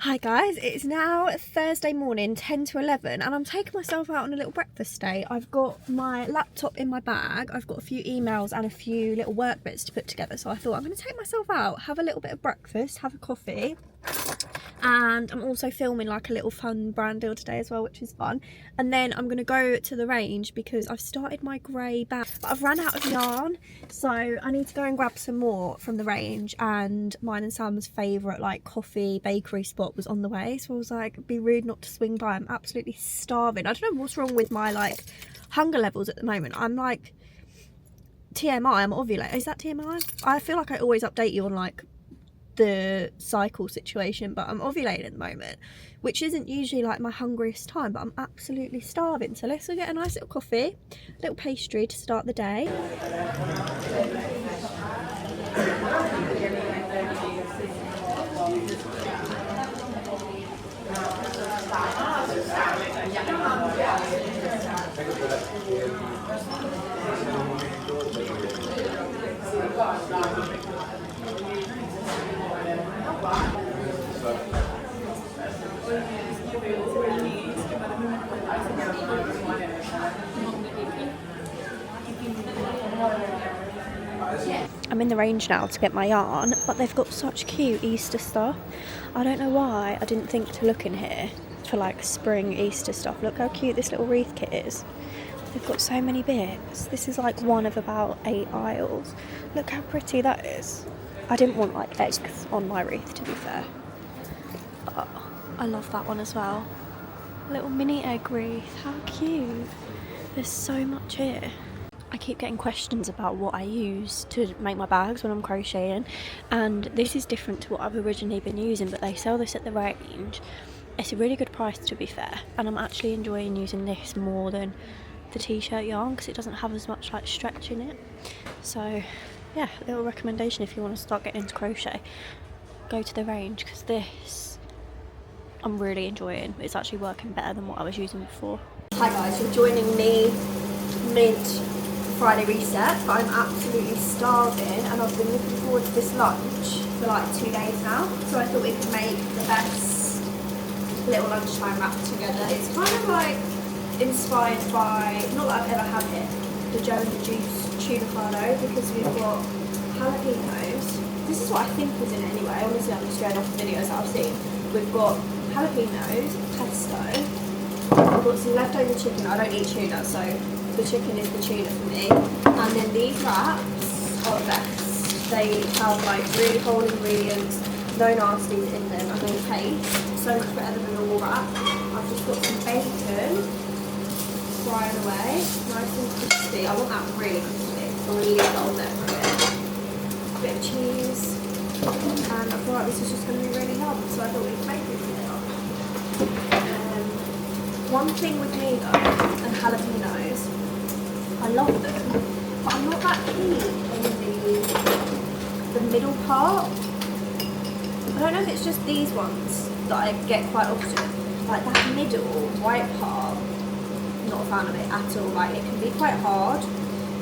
Hi guys, it's now Thursday morning, 10 to 11, and I'm taking myself out on a little breakfast day. I've got my laptop in my bag, I've got a few emails and a few little work bits to put together, so I thought I'm going to take myself out, have a little bit of breakfast, have a coffee, and I'm also filming like a little fun brand deal today as well, which is fun. And then I'm going to go to the range because I've started my grey bag, but I've run out of yarn, so I need to go and grab some more from the range. And mine and Sam's favourite like coffee bakery spot was on the way, so I was like, it'd be rude not to swing by. I'm absolutely starving. I don't know what's wrong with my like hunger levels at the moment. I'm like TMI, I'm ovulating. Is that TMI? I feel like I always update you on like the cycle situation, but I'm ovulating at the moment, which isn't usually like my hungriest time, but I'm absolutely starving. So let's go get a nice little coffee, a little pastry to start the day. I'm in the range now to get my yarn, but they've got such cute Easter stuff. I don't know why I didn't think to look in here for like spring Easter stuff. Look how cute this little wreath kit is. They've got so many bits. This is like one of about 8 aisles. Look how pretty that is. I didn't want like eggs on my wreath, to be fair, but I love that one as well. Little mini egg wreath, how cute. There's so much here. I keep getting questions about what I use to make my bags when I'm crocheting, and this is different to what I've originally been using, but they sell this at the range. It's a really good price, to be fair, and I'm actually enjoying using this more than the t-shirt yarn because it doesn't have as much like stretch in it. So yeah, a little recommendation if you want to start getting into crochet, go to the range, because this I'm really enjoying. It's actually working better than what I was using before. Hi guys, you're joining me mid Friday reset, but I'm absolutely starving and I've been looking forward to this lunch for like 2 days now, so I thought we could make the best little lunchtime wrap together. It's kind of like inspired by, not that I've ever had it, the Joe and the Juice tuna fardo, because we've got jalapenos. This is what I think is in it anyway, honestly I'm just going off the videos that I've seen. We've got jalapenos, pesto, we've got some leftover chicken. I don't eat tuna, so the chicken is the tuna for me. And then these wraps are the best. They have like really whole ingredients, no nasties in them, and they taste so much better than a normal wrap. I've just got some bacon frying away, nice and crispy. I want that really crispy, so I'm going to leave that on there for a bit. A bit of cheese, and I feel like this is just going to be really yum, so I thought we'd make it together. One thing with me though, and jalapenos, I love them, but I'm not that keen in the middle part. I don't know if it's just these ones that I get quite often. Like that middle white part, not a fan of it at all. Like it can be quite hard,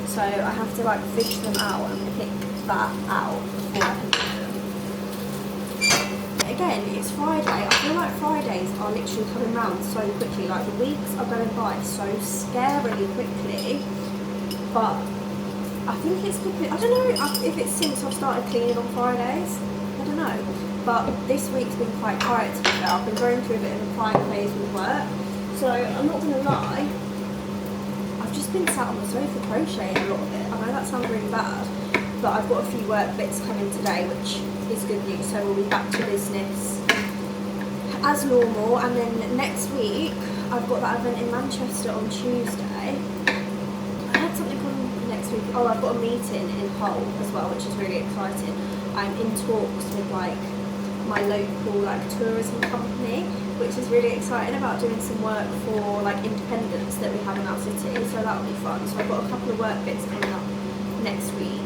so I have to like fish them out and pick that out before I can do them. Again, it's Friday. I feel like Fridays are literally coming round so quickly. Like the weeks are going by so scarily quickly. But I think it's because, I don't know if it's since I've started cleaning on Fridays. I don't know. But this week's been quite quiet to be fair. I've been going through a bit of a quiet phase with work. So I'm not going to lie, I've just been sat on the sofa crocheting a lot of it. I know that sounds really bad, but I've got a few work bits coming today, which is good news. So we'll be back to business as normal. And then next week, I've got that event in Manchester on Tuesday. I had something on next week. Oh, I've got a meeting in Hull as well, which is really exciting. I'm in talks with like my local like tourism company, which is really exciting, about doing some work for like independents that we have in our city, so that'll be fun. So I've got a couple of work bits coming up next week,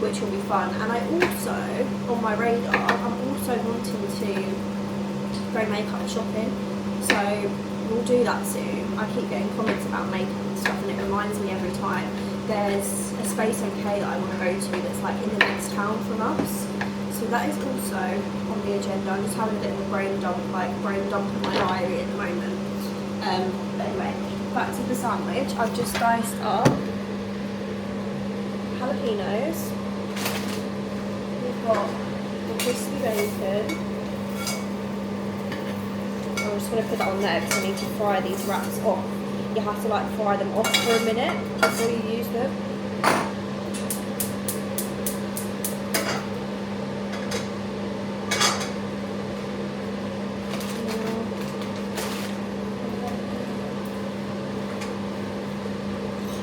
which will be fun. And I also, on my radar, I'm also wanting to go makeup shopping, so we'll do that soon. I keep getting comments about makeup and stuff, and it reminds me every time. There's a Space NK that I want to go to that's like in the next town from us, so that is also on the agenda. I'm just having a bit of a brain dump in my diary at the moment. But anyway, back to the sandwich. I've just diced up jalapenos. We've got the crispy bacon. I'm just going to put that on there because I need to fry these wraps off. You have to like fry them off for a minute before you use them.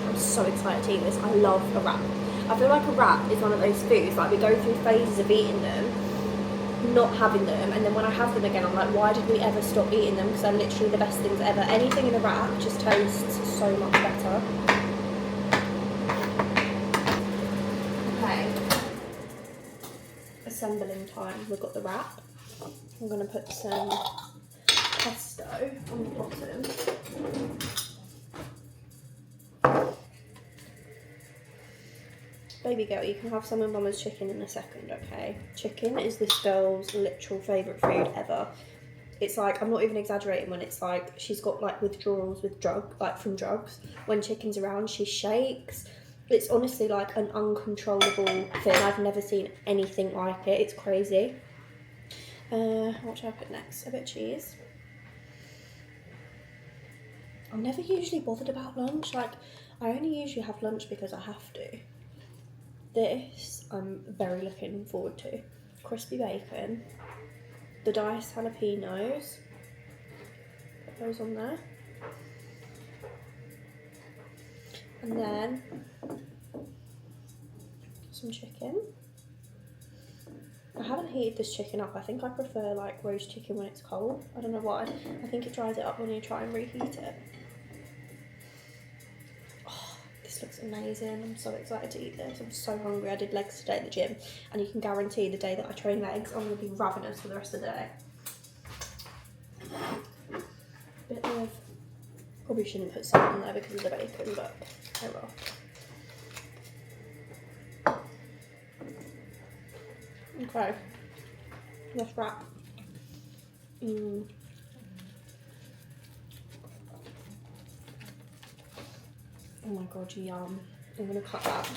I'm so excited to eat this. I love a wrap. I feel like a wrap is one of those foods, like we go through phases of eating them, not having them, and then when I have them again I'm like, why did we ever stop eating them, because they're literally the best things ever. Anything in a wrap just tastes so much better. Okay, assembling time. We've got the wrap. I'm going to put some pesto on the bottom. Baby girl, you can have some of Mama's chicken in a second, okay? Chicken is this girl's literal favourite food ever. It's like, I'm not even exaggerating when it's like, she's got like withdrawals with from drugs. When chicken's around, she shakes. It's honestly like an uncontrollable thing. I've never seen anything like it. It's crazy. What should I put next? A bit of cheese. I'm never usually bothered about lunch. Like, I only usually have lunch because I have to. This I'm very looking forward to. Crispy bacon, the diced jalapenos, put those on there, and then some chicken. I haven't heated this chicken up. I think I prefer like roast chicken when it's cold. I don't know why. I think it dries it up when you try and reheat it. This looks amazing. I'm so excited to eat this. I'm so hungry. I did legs today at the gym, and you can guarantee the day that I train legs I'm going to be ravenous for the rest of the day. Bit of, probably shouldn't put salt in there because of the bacon, but oh well. Okay, let's wrap. Oh my god, yum. I'm going to cut that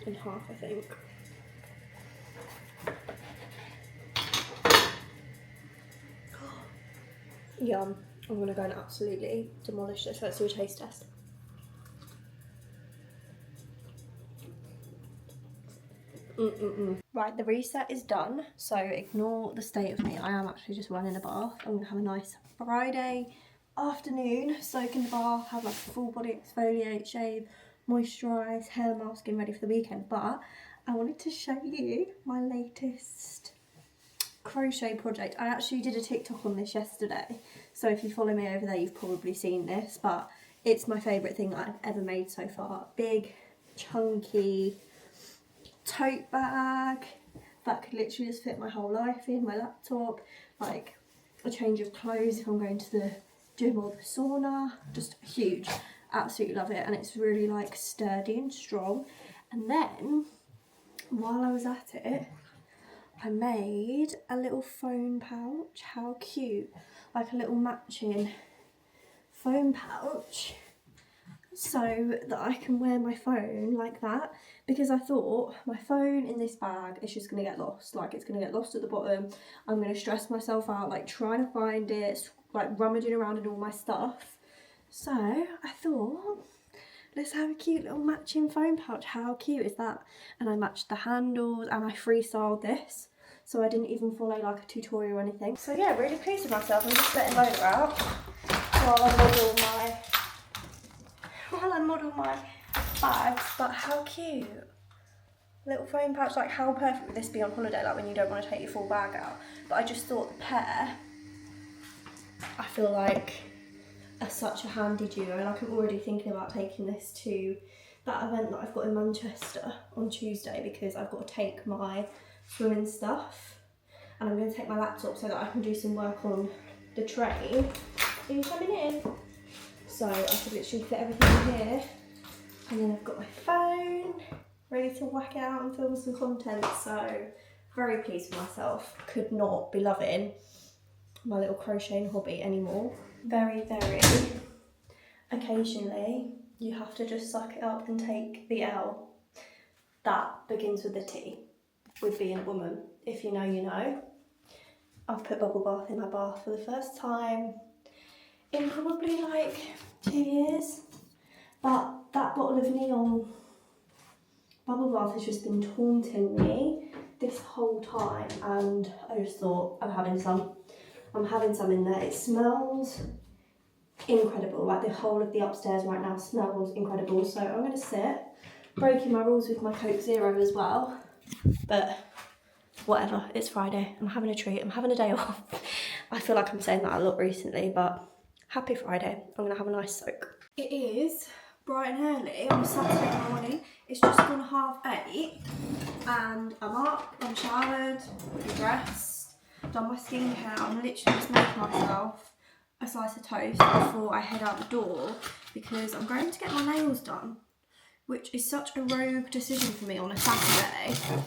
in half, I think. Yum. I'm going to go and absolutely demolish this. Let's do a taste test. Right, the reset is done, so ignore the state of me. I am actually just running a bath. I'm going to have a nice Friday afternoon, soak in the bath, have like a full body exfoliate, shave, moisturise, hair mask, and ready for the weekend. But I wanted to show you my latest crochet project. I actually did a TikTok on this yesterday, so if you follow me over there you've probably seen this, but it's my favourite thing that I've ever made so far. Big, chunky tote bag that could literally just fit my whole life in, my laptop, like a change of clothes if I'm going to the gym or the sauna. Just huge. Absolutely love it, and it's really like sturdy and strong. And then while I was at it, I made a little phone pouch. How cute. Like a little matching phone pouch so that I can wear my phone like that, because I thought my phone in this bag is just going to get lost. Like, it's going to get lost at the bottom. I'm going to stress myself out like trying to find it, like rummaging around in all my stuff. So I thought, let's have a cute little matching phone pouch. How cute is that? And I matched the handles and I freestyled this, so I didn't even follow like a tutorial or anything. So yeah, really pleased with myself. I'm just letting Lola out while I model my bags. But how cute. Little phone pouch. Like, how perfect would this be on holiday, like when you don't want to take your full bag out? But I just thought the pair, I feel like, are such a handy duo. Like, I'm already thinking about taking this to that event that I've got in Manchester on Tuesday, because I've got to take my swimming stuff and I'm going to take my laptop so that I can do some work on the train. Are you coming in? So I could literally fit everything in here, and then I've got my phone ready to whack it out and film some content. So Very pleased with myself. Could not be loving my little crocheting hobby anymore. Very, very occasionally you have to just suck it up and take the L. That begins with a T, with being a woman. If you know, you know. I've put bubble bath in my bath for the first time in probably like 2 years. But that bottle of neon bubble bath has just been taunting me this whole time, and I just thought, I'm having some in there. It smells incredible, like the whole of the upstairs right now smells incredible. So I'm going to sit, breaking my rules with my Coke Zero as well, but whatever, it's Friday, I'm having a treat, I'm having a day off. I feel like I'm saying that a lot recently, but happy Friday, I'm going to have a nice soak. It is bright and early on a Saturday morning. It's just gone 8:30 and I'm up, I'm showered, I'm dressed, done my skincare. I'm literally just making myself a slice of toast before I head out the door because I'm going to get my nails done, which is such a rogue decision for me on a Saturday.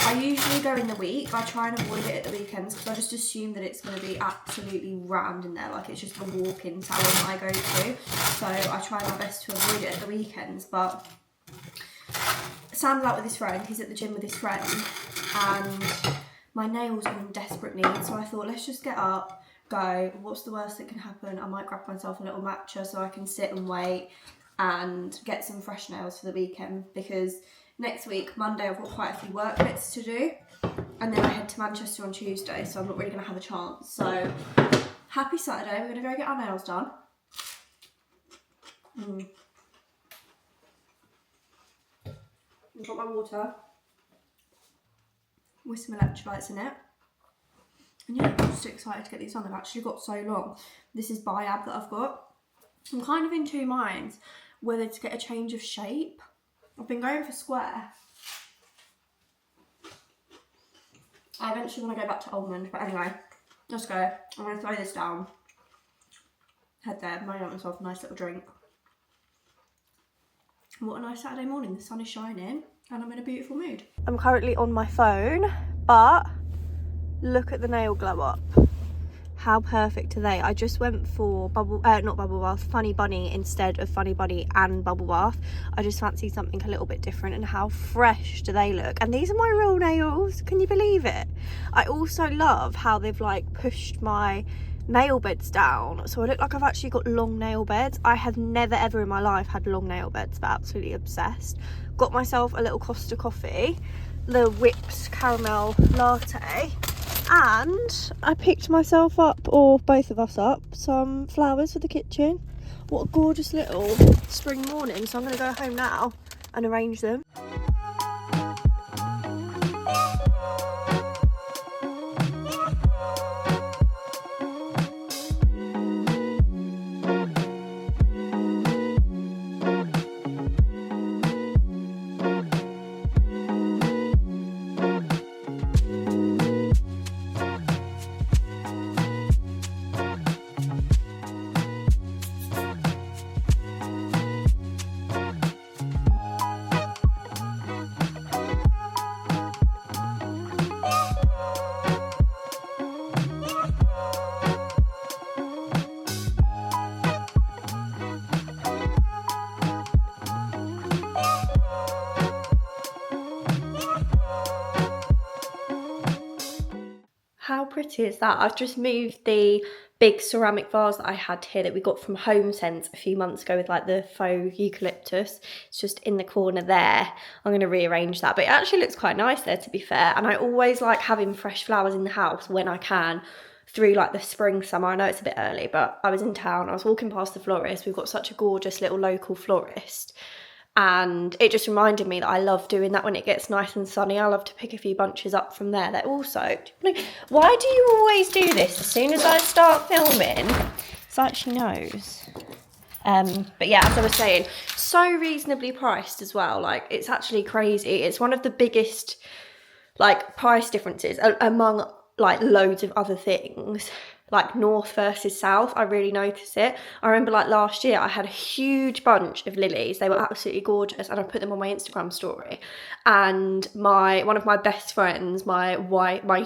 I usually go in the week. I try and avoid it at the weekends because I just assume that it's going to be absolutely rammed in there, like it's just a walk-in salon that I go to. So I try my best to avoid it at the weekends, but Sam's out with his friend, he's at the gym with his friend, and my nails are in desperate need, so I thought, let's just get up, go, what's the worst that can happen? I might grab myself a little matcha so I can sit and wait and get some fresh nails for the weekend, because next week, Monday, I've got quite a few work bits to do, and then I head to Manchester on Tuesday, so I'm not really going to have a chance. So, happy Saturday, we're going to go get our nails done. I've got my water with some electrolytes in it. And yeah, I'm just excited to get these on. They've actually got so long. This is Biab that I've got. I'm kind of in two minds whether to get a change of shape. I've been going for square. I eventually want to go back to almond, but anyway, let's go. I'm going to throw this down, head there, make myself a nice little drink. What a nice Saturday morning, the sun is shining and I'm in a beautiful mood. I'm currently on my phone, but look at the nail glow up. How perfect are they? I just went for not bubble bath, Funny Bunny instead of Funny Bunny and bubble bath. I just fancy something a little bit different, and how fresh do they look? And these are my real nails, can you believe it? I also love how they've like pushed my nail beds down, so I look like I've actually got long nail beds. I have never ever in my life had long nail beds, but absolutely obsessed. Got myself a little Costa coffee, the whipped caramel latte, and I picked myself up, or both of us up, some flowers for the kitchen. What a gorgeous little spring morning. So I'm going to go home now and arrange them. How pretty is that? I've just moved the big ceramic vase that I had here that we got from Home Sense a few months ago with like the faux eucalyptus. It's just in the corner there. I'm going to rearrange that, but it actually looks quite nice there, to be fair. And I always like having fresh flowers in the house when I can through like the spring, summer. I know it's a bit early, but I was in town, I was walking past the florist. We've got such a gorgeous little local florist. And it just reminded me that I love doing that when it gets nice and sunny. I love to pick a few bunches up from there. They're also, why do you always do this as soon as I start filming? It's like she knows. But yeah, as I was saying, so reasonably priced as well. Like, it's actually crazy. It's one of the biggest like price differences among like loads of other things, like north versus south, I really notice it. I remember like last year I had a huge bunch of lilies. They were absolutely gorgeous, and I put them on my Instagram story, and one of my best friends, my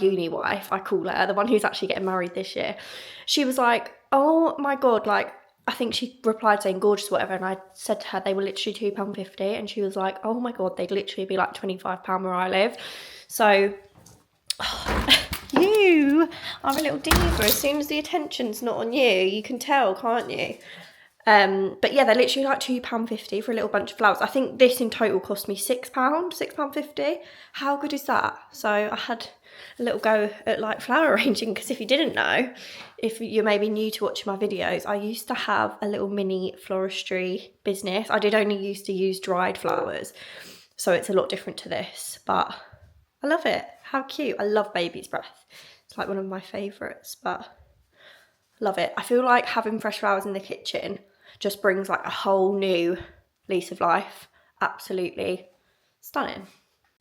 uni wife, I call her, the one who's actually getting married this year, she was like, oh my god, like, I think she replied saying gorgeous, whatever, and I said to her they were literally £2.50, and she was like, oh my god, they'd literally be like £25 where I live. So you are a little diva. As soon as the attention's not on you, you can tell, can't you? But yeah, they're literally like £2.50 for a little bunch of flowers. I think this in total cost me £6.50. How good is that? So I had a little go at like flower arranging, because if you didn't know, if you're maybe new to watching my videos, I used to have a little mini floristry business. I did only used to use dried flowers, so it's a lot different to this, but I love it. How cute. I love baby's breath. It's like one of my favourites, but love it. I feel like having fresh flowers in the kitchen just brings like a whole new lease of life. Absolutely stunning.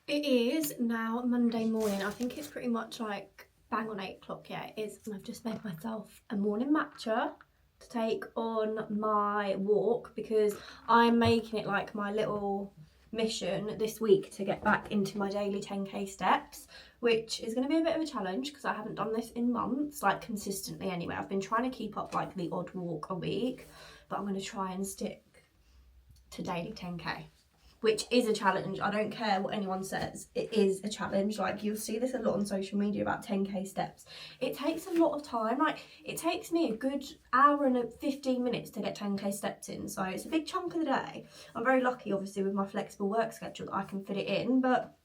It is now Monday morning. I think it's pretty much like bang on 8 o'clock. Yeah, it is. And I've just made myself a morning matcha to take on my walk, because I'm making it like my little mission this week to get back into my daily 10k steps, which is going to be a bit of a challenge because I haven't done this in months, like consistently anyway. I've been trying to keep up like the odd walk a week, but I'm going to try and stick to daily 10k, which is a challenge. I don't care what anyone says, it is a challenge. Like, you'll see this a lot on social media about 10k steps. It takes a lot of time. Like, it takes me a good hour and 15 minutes to get 10k steps in, so it's a big chunk of the day. I'm very lucky, obviously, with my flexible work schedule that I can fit it in, but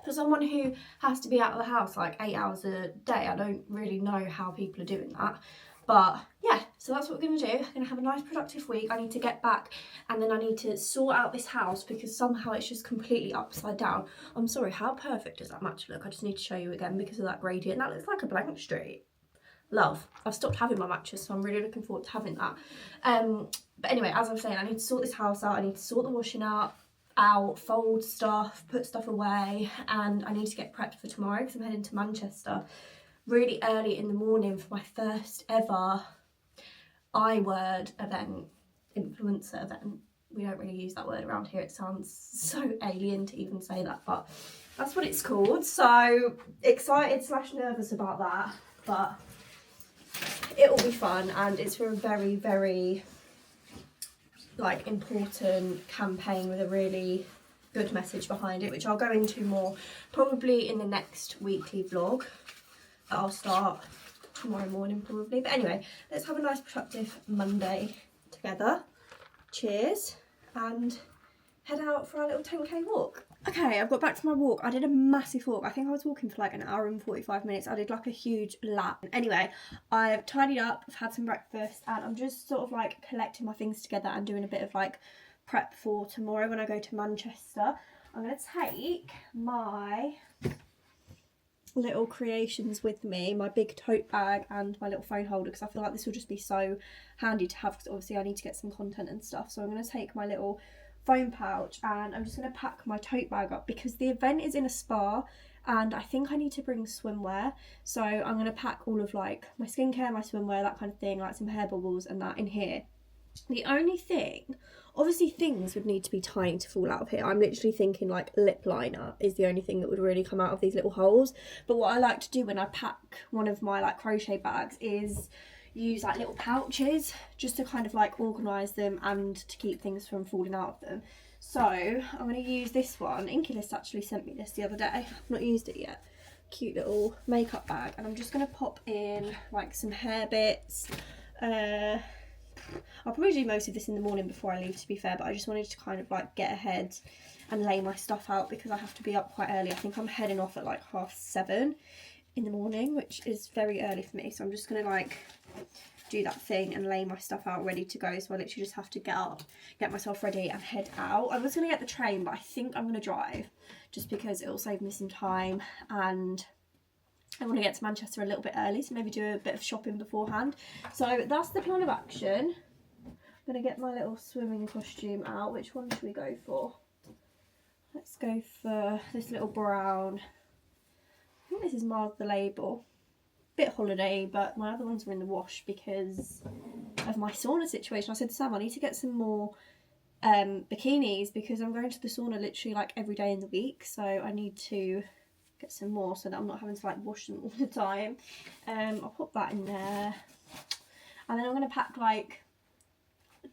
for someone who has to be out of the house like 8 hours a day, I don't really know how people are doing that. But yeah, so that's what we're going to do. I'm going to have a nice productive week. I need to get back, and then I need to sort out this house because somehow it's just completely upside down. I'm sorry, how perfect does that match look? I just need to show you again because of that gradient. That looks like a blank street. Love. I've stopped having my matches, so I'm really looking forward to having that. But anyway, as I was saying, I need to sort this house out. I need to sort the washing out, fold stuff, put stuff away, and I need to get prepped for tomorrow because I'm heading to Manchester really early in the morning for my first ever I-word event, influencer event. We don't really use that word around here. It sounds so alien to even say that, but that's what it's called. So excited / nervous about that, but it'll be fun, and it's for a very, very like important campaign with a really good message behind it, which I'll go into more probably in the next weekly vlog that I'll start tomorrow morning probably. But anyway, let's have a nice productive Monday together. Cheers, and head out for our little 10k walk. Okay, I've got back from my walk. I did a massive walk. I think I was walking for like an hour and 45 minutes. I did like a huge lap. Anyway, I've tidied up, I've had some breakfast, and I'm just sort of like collecting my things together and doing a bit of like prep for tomorrow when I go to Manchester. I'm going to take my little creations with me, my big tote bag and my little phone holder, because I feel like this will just be so handy to have, because obviously I need to get some content and stuff. So I'm going to take my little phone pouch, and I'm just going to pack my tote bag up because the event is in a spa and I think I need to bring swimwear. So I'm going to pack all of like my skincare, my swimwear, that kind of thing, like some hair bubbles and that in here. The only thing, obviously things would need to be tiny to fall out of here. I'm literally thinking like lip liner is the only thing that would really come out of these little holes. But what I like to do when I pack one of my like crochet bags is use like little pouches just to kind of like organise them and to keep things from falling out of them. So I'm going to use this one. Inculus actually sent me this the other day. I've not used it yet. Cute little makeup bag, and I'm just going to pop in like some hair bits. I'll probably do most of this in the morning before I leave, to be fair, but I just wanted to kind of like get ahead and lay my stuff out because I have to be up quite early. I think I'm heading off at like 7:30 in the morning, which is very early for me. So I'm just going to like do that thing and lay my stuff out ready to go. So I literally just have to get up, get myself ready and head out. I was going to get the train, but I think I'm going to drive just because it will save me some time, and I want to get to Manchester a little bit early, so maybe do a bit of shopping beforehand. So that's the plan of action. I'm going to get my little swimming costume out. Which one should we go for? Let's go for this little brown. I think this is Mars the Label. Bit holiday, but my other ones were in the wash because of my sauna situation. I said to Sam, I need to get some more bikinis because I'm going to the sauna literally like every day in the week, so I need to get some more so that I'm not having to like wash them all the time. I'll put that in there, and then I'm going to pack like,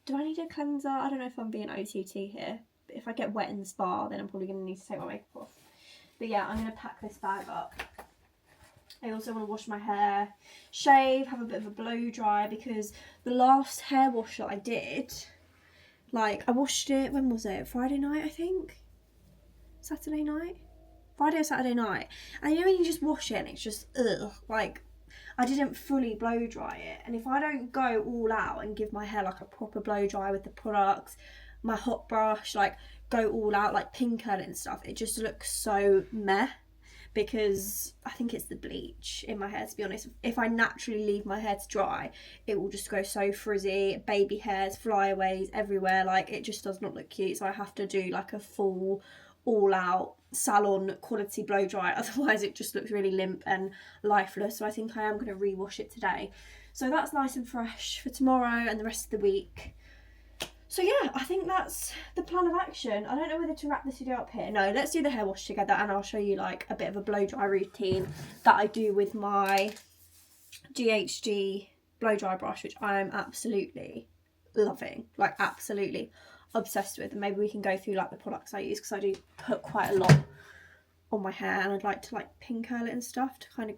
do I need a cleanser? I don't know if I'm being OTT here, but if I get wet in the spa then I'm probably going to need to take my makeup off. But yeah, I'm going to pack this bag up. I also want to wash my hair, shave, have a bit of a blow dry, because the last hair wash that I did, like I washed it, when was it? Friday night, I think? Saturday night? Friday or Saturday night. And you know when you just wash it and it's just, ugh, like I didn't fully blow dry it. And if I don't go all out and give my hair like a proper blow dry with the products, my hot brush, like go all out, like pin curl it and stuff, it just looks so meh. Because I think it's the bleach in my hair, to be honest. If I naturally leave my hair to dry, it will just go so frizzy, baby hairs, flyaways everywhere, like it just does not look cute. So I have to do like a full all out salon quality blow dry, otherwise it just looks really limp and lifeless. So I think I am going to rewash it today, so that's nice and fresh for tomorrow and the rest of the week. So yeah, I think that's the plan of action. I don't know whether to wrap this video up here. No, let's do the hair wash together and I'll show you like a bit of a blow dry routine that I do with my GHG blow dry brush, which I'm absolutely loving, like absolutely obsessed with. And maybe we can go through like the products I use, because I do put quite a lot on my hair and I'd like to like pin curl it and stuff to kind of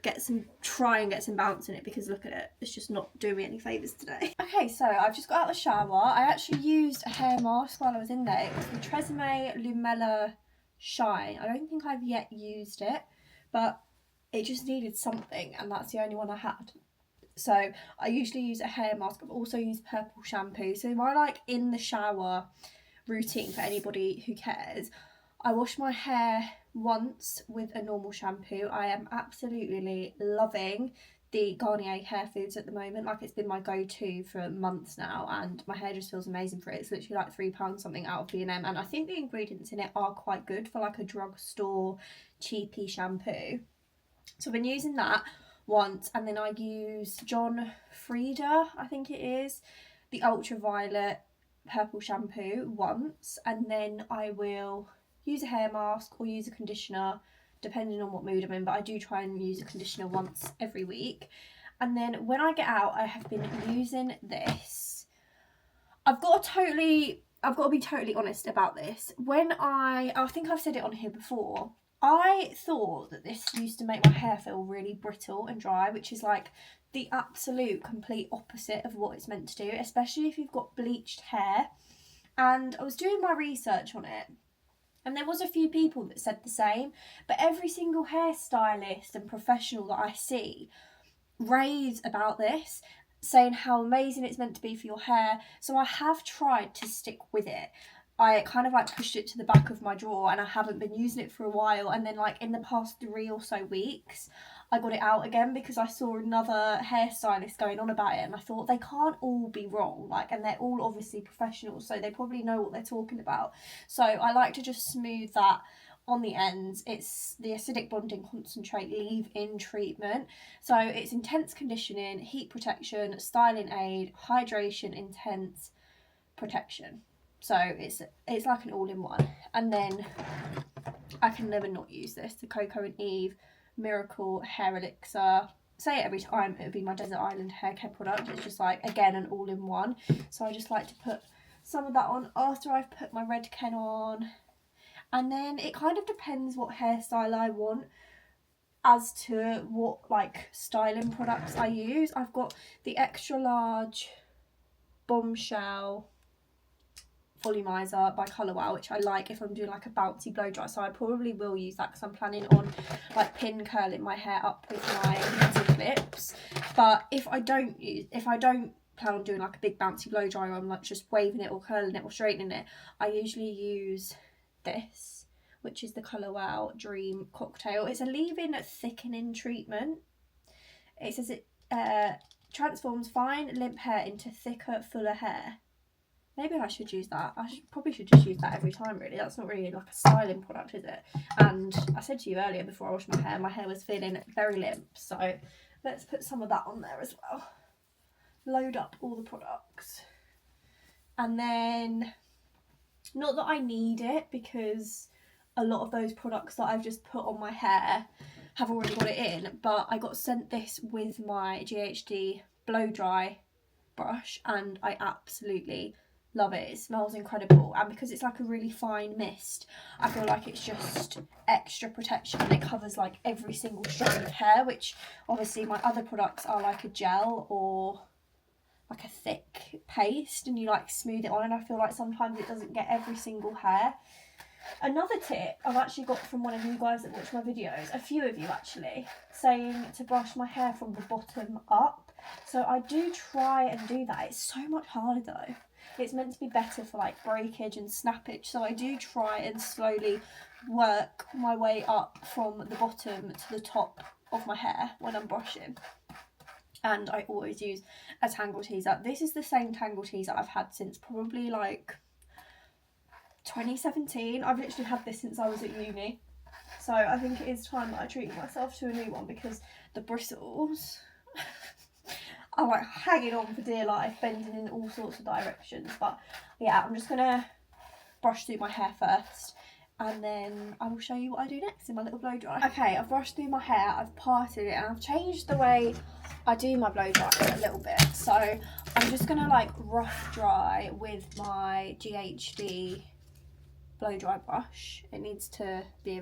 try and get some bounce in it, because look at it, it's just not doing me any favours today. Okay, so I've just got out of the shower. I actually used a hair mask while I was in there. It was the Tresemme Lumella Shine. I don't think I've yet used it, but it just needed something and that's the only one I had. So I usually use a hair mask. I've also used purple shampoo. So my like in the shower routine, for anybody who cares, I wash my hair once with a normal shampoo. I am absolutely loving the Garnier hair foods at the moment. Like it's been my go-to for months now and my hair just feels amazing for it. It's literally like £3 something out of B&M, and I think the ingredients in it are quite good for like a drugstore cheapy shampoo. So I've been using that once, and then I use John Frieda, I think it is, the ultraviolet purple shampoo once, and then I will use a hair mask or use a conditioner depending on what mood I'm in, but I do try and use a conditioner once every week. And then when I get out, I have been using this. I've got to be totally honest about this. When I think I've said it on here before, I thought that this used to make my hair feel really brittle and dry, which is like the absolute complete opposite of what it's meant to do, especially if you've got bleached hair. And I was doing my research on it, and there was a few people that said the same, but every single hairstylist and professional that I see raves about this, saying how amazing it's meant to be for your hair. So I have tried to stick with it. I kind of like pushed it to the back of my drawer and I haven't been using it for a while, and then like in the past 3 or so weeks I got it out again because I saw another hairstylist going on about it, and I thought they can't all be wrong, like, and they're all obviously professionals, so they probably know what they're talking about. So I like to just smooth that on the ends. It's the acidic bonding concentrate leave-in treatment, so it's intense conditioning, heat protection, styling aid, hydration, intense protection. So it's like an all-in-one. And then I can never not use this, the Coco and Eve Miracle Hair Elixir. Say it every time, it would be my Desert Island hair care product. It's just like, again, an all-in-one. So I just like to put some of that on after I've put my Red Ken on. And then it kind of depends what hairstyle I want as to what like styling products I use. I've got the extra large Bombshell volumizer by Colour Wow, which I like if I'm doing like a bouncy blow dry, so I probably will use that because I'm planning on like pin curling my hair up with my beauty clips. But if I don't plan on doing like a big bouncy blow dry where I'm like just waving it or curling it or straightening it, I usually use this, which is the Colour Wow Dream Cocktail. It's a leave-in thickening treatment. It says it transforms fine limp hair into thicker, fuller hair. Maybe I should use that. Probably should just use that every time, really. That's not really like a styling product, is it? And I said to you earlier before I washed my hair was feeling very limp. So let's put some of that on there as well. Load up all the products. And then, not that I need it, because a lot of those products that I've just put on my hair have already got it in, but I got sent this with my GHD blow dry brush and I absolutely love it. It smells incredible, and because it's like a really fine mist, I feel like it's just extra protection, and it covers like every single strand of hair, which obviously my other products are like a gel or like a thick paste and you like smooth it on, and I feel like sometimes it doesn't get every single hair. Another tip I've actually got from one of you guys that watch my videos, a few of you actually, saying to brush my hair from the bottom up. So I do try and do that. It's so much harder though. It's meant to be better for like breakage and snappage, so I do try and slowly work my way up from the bottom to the top of my hair when I'm brushing. And I always use a tangle teaser. This is the same tangle teaser I've had since probably like 2017. I've literally had this since I was at uni. So I think it is time that I treat myself to a new one, because the bristles are like hanging on for dear life, bending in all sorts of directions. But yeah, I'm just gonna brush through my hair first, and then I will show you what I do next in my little blow dry. Okay, I've brushed through my hair, I've parted it, and I've changed the way I do my blow dry a little bit. So I'm just gonna like rough dry with my GHD blow dry brush. It needs to be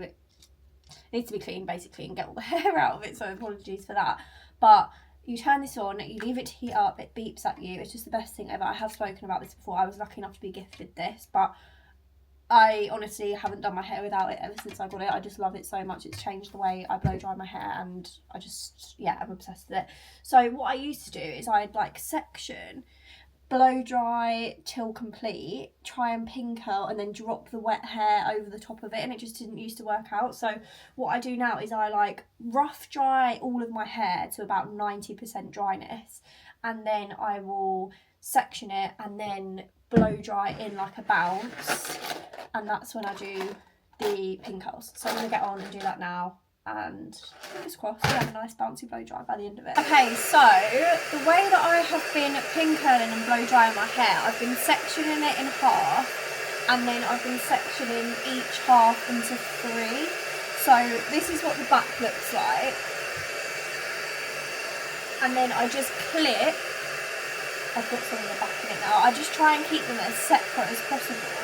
clean basically and get all the hair out of it, so apologies for that. But you turn this on, you leave it to heat up, it beeps at you. It's just the best thing ever. I have spoken about this before. I was lucky enough to be gifted this, but I honestly haven't done my hair without it ever since I got it. I just love it so much. It's changed the way I blow dry my hair, and I just, yeah, I'm obsessed with it. So what I used to do is I'd like section, blow dry till complete, try and pin curl, and then drop the wet hair over the top of it, and it just didn't used to work out. So what I do now is I like rough dry all of my hair to about 90% dryness, and then I will section it and then blow dry in like a bounce, and that's when I do the pin curls. So I'm going to get on and do that now, and fingers crossed we have a nice bouncy blow dry by the end of it. Okay, so the way that I have been pin curling and blow drying my hair, I've been sectioning it in half, and then I've been sectioning each half into 3. So this is what the back looks like, and then I just clip. I've got some in the back of it now. I just try and keep them as separate as possible.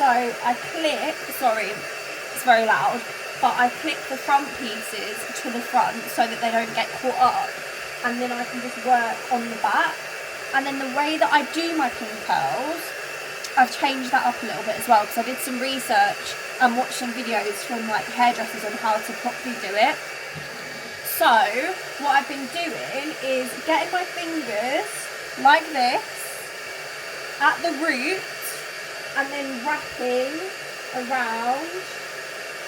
So I clip, sorry, it's very loud, but I clip the front pieces to the front so that they don't get caught up, and then I can just work on the back. And then the way that I do my pin curls, I've changed that up a little bit as well, because I did some research and watched some videos from like hairdressers on how to properly do it. So what I've been doing is getting my fingers like this at the root, and then wrapping around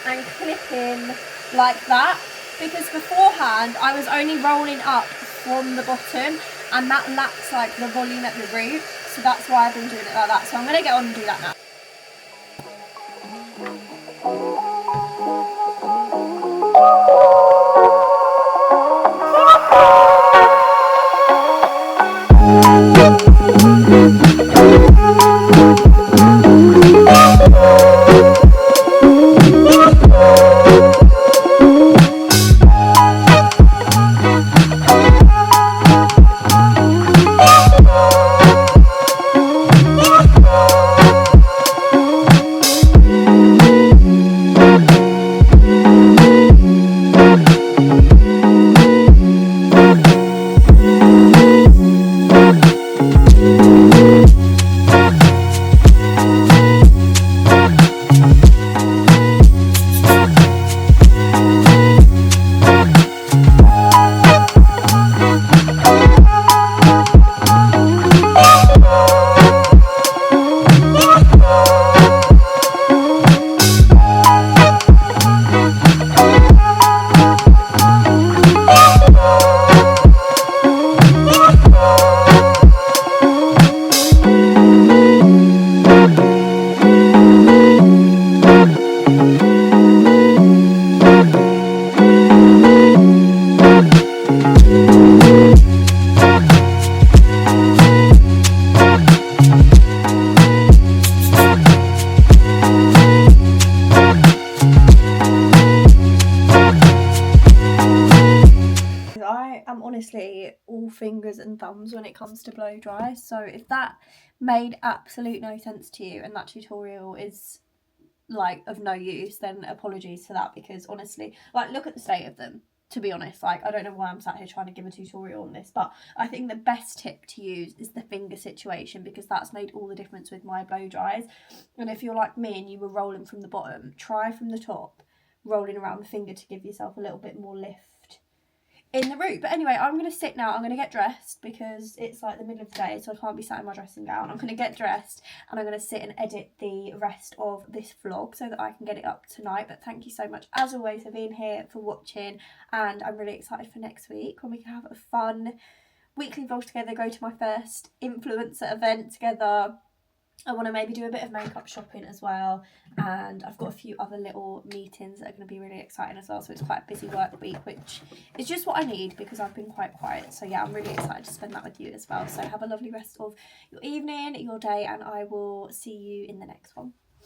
and clipping like that, because beforehand I was only rolling up from the bottom, and that lacks like the volume at the root, so that's why I've been doing it like that. So I'm going to get on and do that now. fingers and thumbs when it comes to blow dry. So if that made absolute no sense to you and that tutorial is like of no use, then apologies for that, because honestly, like, look at the state of them. To be honest, like, I don't know why I'm sat here trying to give a tutorial on this, but I think the best tip to use is the finger situation, because that's made all the difference with my blow dries. And if you're like me and you were rolling from the bottom, try from the top, rolling around the finger to give yourself a little bit more lift in the root. But anyway, I'm going to sit now. I'm going to get dressed because it's like the middle of the day, so I can't be sat in my dressing gown. I'm going to get dressed and I'm going to sit and edit the rest of this vlog so that I can get it up tonight. But thank you so much, as always, for being here, for watching, and I'm really excited for next week when we can have a fun weekly vlog together, go to my first influencer event together. I want to maybe do a bit of makeup shopping as well, and I've got a few other little meetings that are going to be really exciting as well, so it's quite a busy work week, which is just what I need because I've been quite quiet. So yeah, I'm really excited to spend that with you as well. So have a lovely rest of your evening, your day, and I will see you in the next one.